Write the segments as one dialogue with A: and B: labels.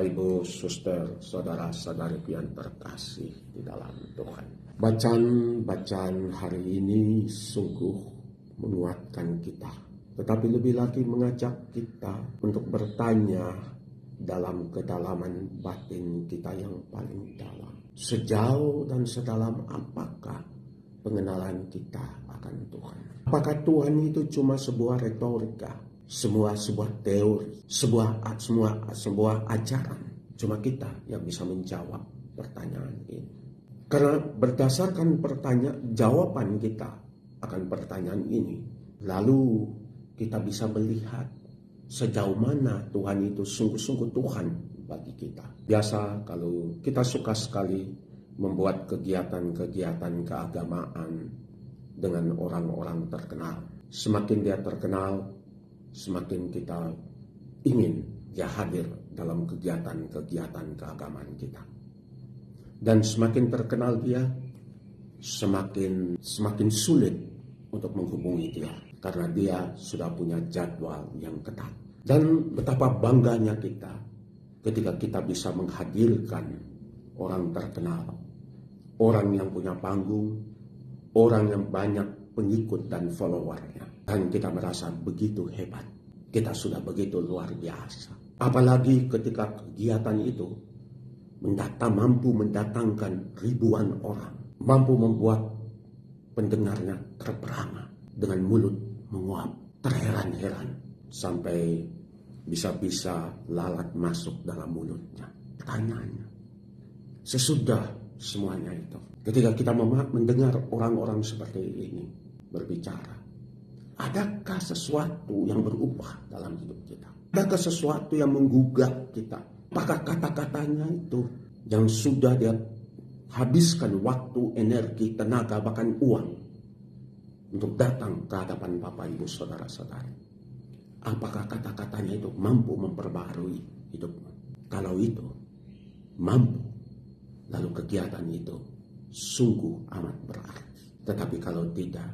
A: Bapak, Ibu, Suster, Saudara-saudari yang terkasih di dalam Tuhan. Bacaan hari ini sungguh menguatkan kita. Tetapi lebih lagi mengajak kita untuk bertanya dalam kedalaman batin kita yang paling dalam. Sejauh dan sedalam apakah pengenalan kita akan Tuhan? Apakah Tuhan itu cuma sebuah retorika? Sebuah teori, sebuah ajaran. Cuma kita yang bisa menjawab pertanyaan ini. Karena berdasarkan jawaban kita akan pertanyaan ini, lalu kita bisa melihat sejauh mana Tuhan itu sungguh-sungguh Tuhan bagi kita. Biasa kalau kita suka sekali membuat kegiatan-kegiatan keagamaan dengan orang-orang terkenal. Semakin dia terkenal, semakin kita ingin dia hadir dalam kegiatan-kegiatan keagamaan kita. Dan semakin terkenal dia, semakin sulit untuk menghubungi dia. Karena dia sudah punya jadwal yang ketat. Dan betapa bangganya kita ketika kita bisa menghadirkan orang terkenal. Orang yang punya panggung, orang yang banyak pengikut dan followernya. Dan kita merasa begitu hebat. Kita sudah begitu luar biasa. Apalagi ketika kegiatan itu mampu mendatangkan ribuan orang. Mampu membuat pendengarnya terperangah dengan mulut menguap. Terheran-heran. Sampai bisa-bisa lalat masuk dalam mulutnya. Pertanyaannya. Sesudah semuanya itu. Ketika kita mendengar orang-orang seperti ini berbicara. Adakah sesuatu yang berubah dalam hidup kita? Adakah sesuatu yang menggugah kita? Apakah kata-katanya itu yang sudah dia habiskan waktu, energi, tenaga, bahkan uang untuk datang ke hadapan Bapak, Ibu, Saudara-saudari? Apakah kata-katanya itu mampu memperbarui hidupmu? Kalau itu mampu, lalu kegiatan itu sungguh amat berarti. Tetapi kalau tidak,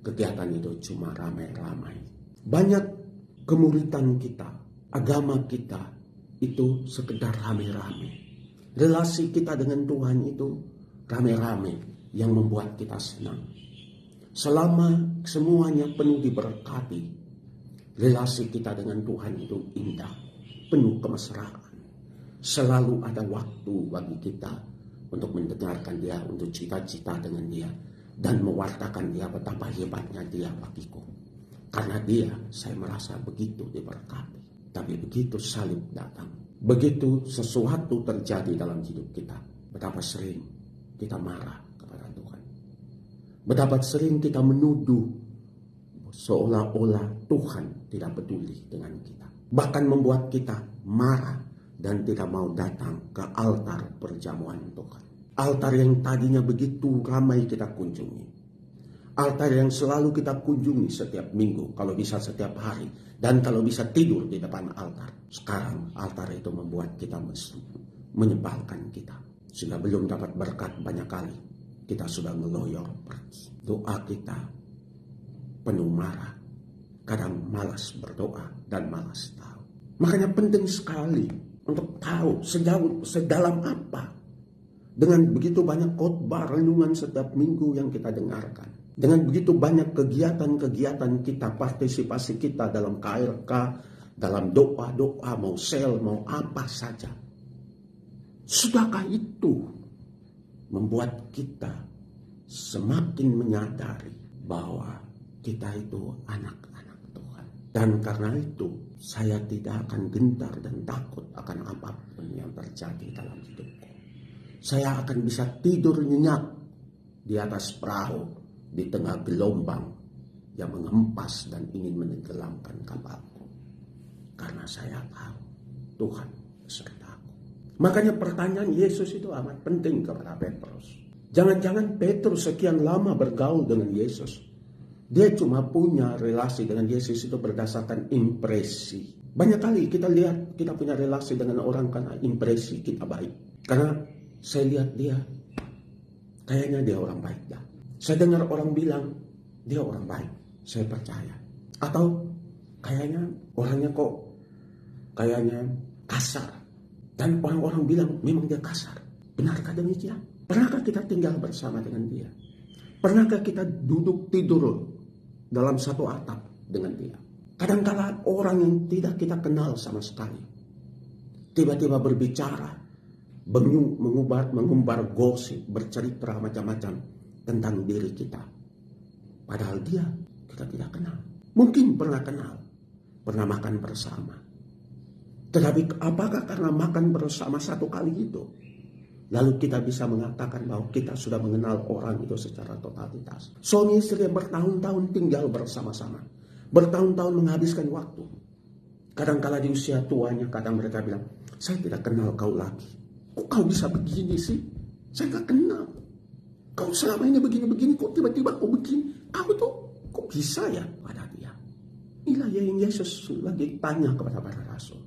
A: kegiatan itu cuma ramai-ramai. Banyak kemuritan kita, agama kita itu sekedar ramai-ramai. Relasi kita dengan Tuhan itu ramai-ramai yang membuat kita senang. Selama semuanya penuh diberkati, relasi kita dengan Tuhan itu indah, penuh kemesraan. Selalu ada waktu bagi kita untuk mendengarkan dia, untuk cita-cita dengan dia. Dan mewartakan dia betapa hebatnya dia bagiku. Karena dia, saya merasa begitu diberkati. Tapi begitu salib datang, begitu sesuatu terjadi dalam hidup kita, betapa sering kita marah kepada Tuhan. Betapa sering kita menuduh seolah-olah Tuhan tidak peduli dengan kita. Bahkan membuat kita marah dan tidak mau datang ke altar perjamuan Tuhan. Altar yang tadinya begitu ramai kita kunjungi. Altar yang selalu kita kunjungi setiap minggu, kalau bisa setiap hari. Dan kalau bisa tidur di depan altar. Sekarang altar itu membuat kita menyebalkan kita. Sehingga belum dapat berkat banyak kali. Kita sudah ngeloyor pergi. Doa kita penuh marah. Kadang malas berdoa dan malas tahu. Makanya penting sekali untuk tahu sedalam apa. Dengan begitu banyak khotbah renungan setiap minggu yang kita dengarkan. Dengan begitu banyak kegiatan-kegiatan kita, partisipasi kita dalam KRK, dalam doa-doa, mau sel, mau apa saja. Sudahkah itu membuat kita semakin menyadari bahwa kita itu anak-anak Tuhan. Dan karena itu saya tidak akan gentar dan takut akan apapun yang terjadi dalam hidupku. Saya akan bisa tidur nyenyak di atas perahu di tengah gelombang yang menghempas dan ingin menenggelamkan kapalku. Karena saya tahu Tuhan besertaku. Makanya pertanyaan Yesus itu amat penting kepada Petrus. Jangan-jangan Petrus sekian lama bergaul dengan Yesus. Dia cuma punya relasi dengan Yesus itu berdasarkan impresi. Banyak kali kita lihat kita punya relasi dengan orang karena impresi kita baik. Karena saya lihat dia, kayaknya dia orang baik dah. Saya dengar orang bilang, dia orang baik. Saya percaya. Atau kayaknya orangnya kok kayaknya kasar. Dan orang-orang bilang memang dia kasar. Benarkah demikian? Pernahkah kita tinggal bersama dengan dia? Pernahkah kita duduk tidur dalam satu atap dengan dia? Kadang-kala orang yang tidak kita kenal sama sekali tiba-tiba berbicara, mengumbar gosip, bercerita macam-macam tentang diri kita. Padahal dia kita tidak kenal. Mungkin pernah kenal, pernah makan bersama. Tetapi apakah karena makan bersama satu kali itu, lalu kita bisa mengatakan bahwa kita sudah mengenal orang itu secara totalitas? Suami istri yang bertahun-tahun tinggal bersama-sama, bertahun-tahun menghabiskan waktu. Kadang-kala di usia tuanya, kadang mereka bilang, saya tidak kenal kau lagi. Kok kau bisa begini sih? Saya tidak kenal. Kau selama ini begini-begini, kok tiba-tiba kau begini? Kau tuh, kok bisa ya? Pada dia. Inilah yang Yesus lagi tanya kepada para rasul.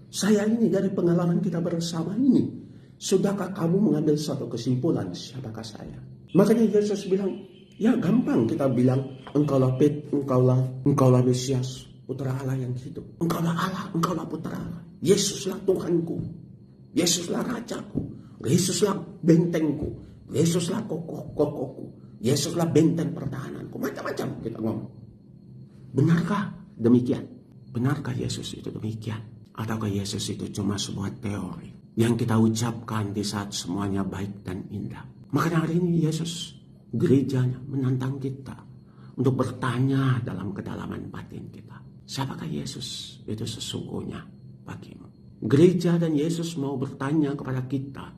A: Saya ini dari pengalaman kita bersama ini, sudahkah kamu mengambil suatu kesimpulan siapakah saya? Makanya Yesus bilang, ya gampang kita bilang, engkaulah Mesias, putra Allah yang hidup. Engkaulah Allah, engkaulah putra Allah. Yesuslah Tuhanku, Yesuslah Rajaku, Yesuslah bentengku, Yesuslah kokohku, Yesuslah benteng pertahananku. Macam-macam kita ngomong. Benarkah demikian? Benarkah Yesus itu demikian? Ataukah Yesus itu cuma sebuah teori yang kita ucapkan di saat semuanya baik dan indah? Makanya hari ini Yesus, gerejanya menantang kita untuk bertanya dalam kedalaman batin kita. Siapakah Yesus itu sesungguhnya bagimu? Gereja dan Yesus mau bertanya kepada kita.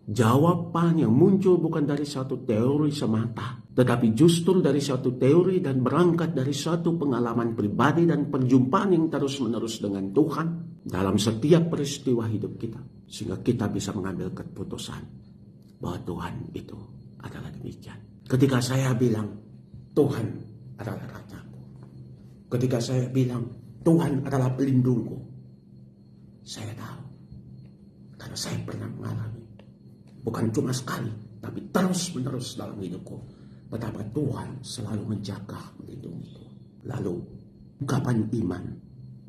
A: Jawaban yang muncul bukan dari satu teori semata, tetapi justru dari satu teori dan berangkat dari satu pengalaman pribadi dan perjumpaan yang terus-menerus dengan Tuhan dalam setiap peristiwa hidup kita. Sehingga kita bisa mengambil keputusan bahwa Tuhan itu adalah demikian. Ketika saya bilang Tuhan adalah Rajaku, ketika saya bilang Tuhan adalah pelindungku, saya tahu karena saya pernah mengalami. Bukan cuma sekali, tapi terus-menerus dalam hidupku. Betapa Tuhan selalu menjaga, melindungiku. Lalu, ungkapan iman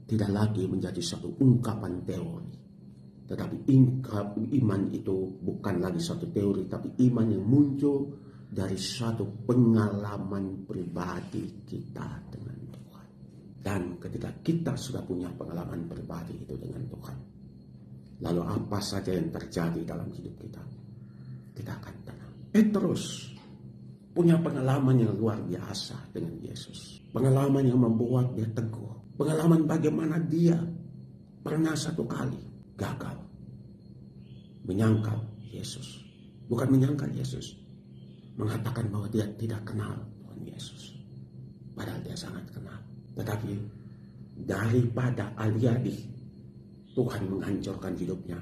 A: tidak lagi menjadi satu ungkapan teori. Tetapi iman itu bukan lagi satu teori, tapi iman yang muncul dari satu pengalaman pribadi kita dengan Tuhan. Dan ketika kita sudah punya pengalaman pribadi itu dengan Tuhan, lalu apa saja yang terjadi dalam hidup kita, kita akan tenang. Petrus punya pengalaman yang luar biasa dengan Yesus. Pengalaman yang membuat dia teguh. Pengalaman bagaimana dia pernah satu kali gagal menyangkal Yesus. Bukan menyangkal Yesus, mengatakan bahwa dia tidak kenal Tuhan Yesus. Padahal dia sangat kenal. Tetapi daripada alih-alih Tuhan menghancurkan hidupnya,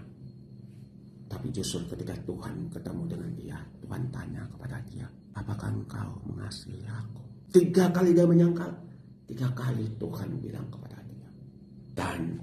A: tapi justru ketika Tuhan ketemu dengan dia, Tuhan tanya kepada dia, apakah engkau mengasihi aku? 3 kali dia menyangkal, 3 kali Tuhan bilang kepada dia. Dan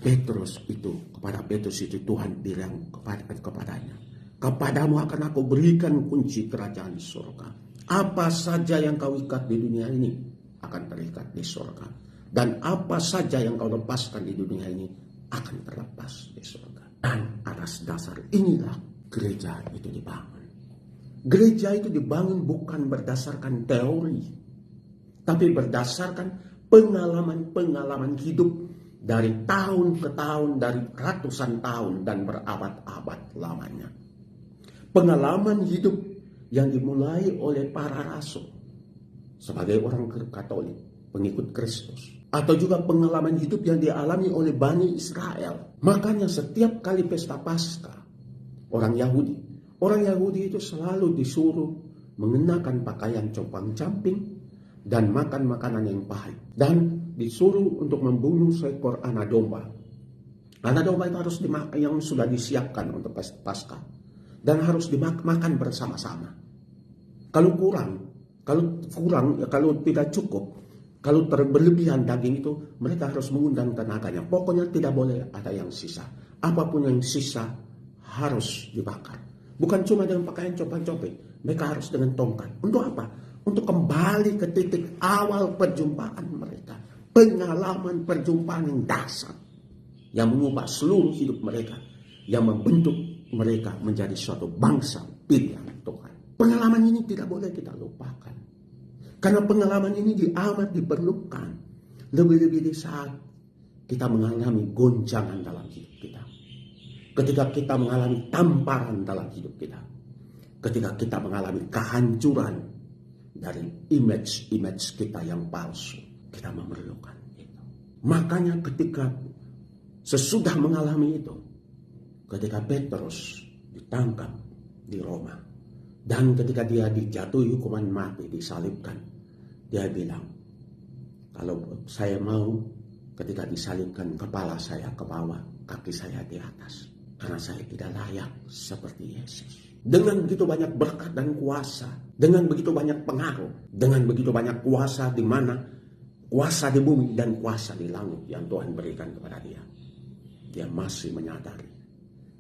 A: kepada Petrus itu Tuhan bilang kepadanya, kepadamu akan aku berikan kunci kerajaan surga. Apa saja yang kau ikat di dunia ini akan terikat di surga. Dan apa saja yang kau lepaskan di dunia ini akan terlepas di surga. Dan atas dasar inilah gereja itu dibangun. Gereja itu dibangun bukan berdasarkan teori, tapi berdasarkan pengalaman-pengalaman hidup dari tahun ke tahun, dari ratusan tahun dan berabad-abad lamanya. Pengalaman hidup yang dimulai oleh para rasul sebagai orang Katolik, pengikut Kristus. Atau juga pengalaman hidup yang dialami oleh Bani Israel. Makanya setiap kali pesta Paskah, orang Yahudi itu selalu disuruh mengenakan pakaian compang-camping dan makan makanan yang pahit. Dan disuruh untuk membunuh seekor anak domba. Anak domba itu harus dimakan, yang sudah disiapkan untuk pesta Paskah. Dan harus dimakan bersama-sama. Kalau tidak cukup, kalau berlebihan daging itu, mereka harus mengundang tenaganya. Pokoknya tidak boleh ada yang sisa. Apapun yang sisa harus dibakar. Bukan cuma dengan pakaian compang-camping. Mereka harus dengan tongkat. Untuk apa? Untuk kembali ke titik awal perjumpaan mereka. Pengalaman perjumpaan yang dasar. yang mengubah seluruh hidup mereka, yang membentuk mereka menjadi suatu bangsa pilihan Tuhan. Pengalaman ini tidak boleh kita lupakan. Karena pengalaman ini amat diperlukan. Lebih-lebih di saat kita mengalami goncangan dalam hidup kita. Ketika kita mengalami tamparan dalam hidup kita. Ketika kita mengalami kehancuran dari image kita yang palsu. Kita memerlukan itu. Makanya ketika sesudah mengalami itu, ketika Petrus ditangkap di Roma, dan ketika dia dijatuhi hukuman mati, disalibkan, dia bilang, kalau saya mau ketika disalibkan, kepala saya ke bawah, kaki saya di atas, karena saya tidak layak seperti Yesus. Dengan begitu banyak berkat dan kuasa, dengan begitu banyak pengaruh, dengan begitu banyak kuasa di mana kuasa di bumi dan kuasa di langit yang Tuhan berikan kepada dia, dia masih menyadari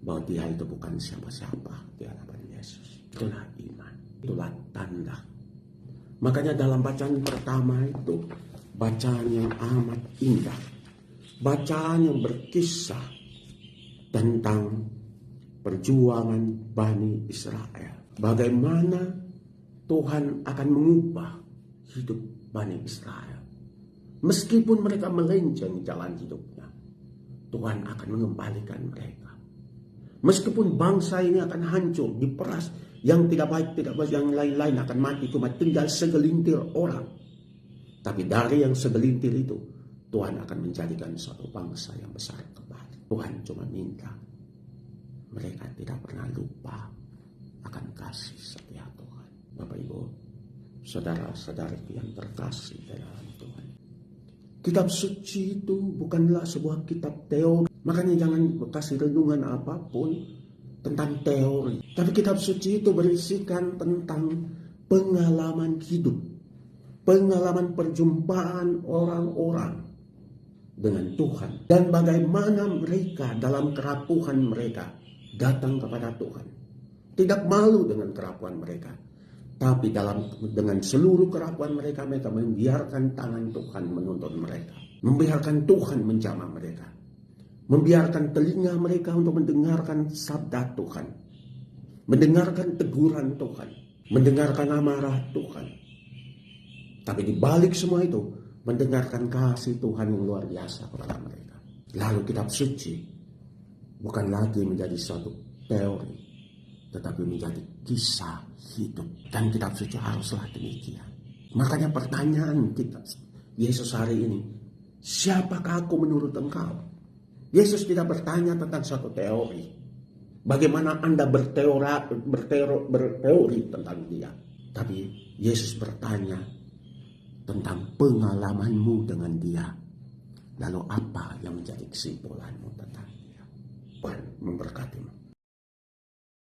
A: bahwa dia itu bukan siapa-siapa di hadapan Yesus. Itulah iman, itulah tanda. Makanya dalam bacaan pertama itu, bacaan yang amat indah, bacaan yang berkisah tentang perjuangan Bani Israel. Bagaimana Tuhan akan mengubah hidup Bani Israel. Meskipun mereka melenceng jalan hidupnya, Tuhan akan mengembalikan mereka. Meskipun bangsa ini akan hancur, diperas, yang tidak baik, yang lain-lain akan mati, cuma tinggal segelintir orang. Tapi dari yang segelintir itu, Tuhan akan menjadikan suatu bangsa yang besar kembali. Tuhan cuma minta mereka tidak pernah lupa akan kasih setia Tuhan. Bapak Ibu, saudara-saudari yang terkasih dalam Tuhan. Kitab suci itu bukanlah sebuah kitab teori. Makanya jangan kasih renungan apapun tentang teori. Tapi kitab suci itu berisikan tentang pengalaman hidup. Pengalaman perjumpaan orang-orang dengan Tuhan. Dan bagaimana mereka dalam kerapuhan mereka datang kepada Tuhan. Tidak malu dengan kerapuhan mereka. Tapi dengan seluruh kerapuhan mereka, mereka membiarkan tangan Tuhan menuntun mereka. Membiarkan Tuhan menjamah mereka. Membiarkan telinga mereka untuk mendengarkan sabda Tuhan. Mendengarkan teguran Tuhan. Mendengarkan amarah Tuhan. Tapi di balik semua itu, mendengarkan kasih Tuhan yang luar biasa kepada mereka. Lalu kitab suci bukan lagi menjadi suatu teori, tetapi menjadi kisah hidup. Dan kitab suci haruslah demikian. Makanya pertanyaan kita, Yesus hari ini, siapakah aku menurut engkau? Yesus tidak bertanya tentang suatu teori. Bagaimana Anda berteori tentang dia. Tapi Yesus bertanya tentang pengalamanmu dengan dia. Lalu apa yang menjadi kesimpulanmu tentang dia? Tuhan memberkatimu.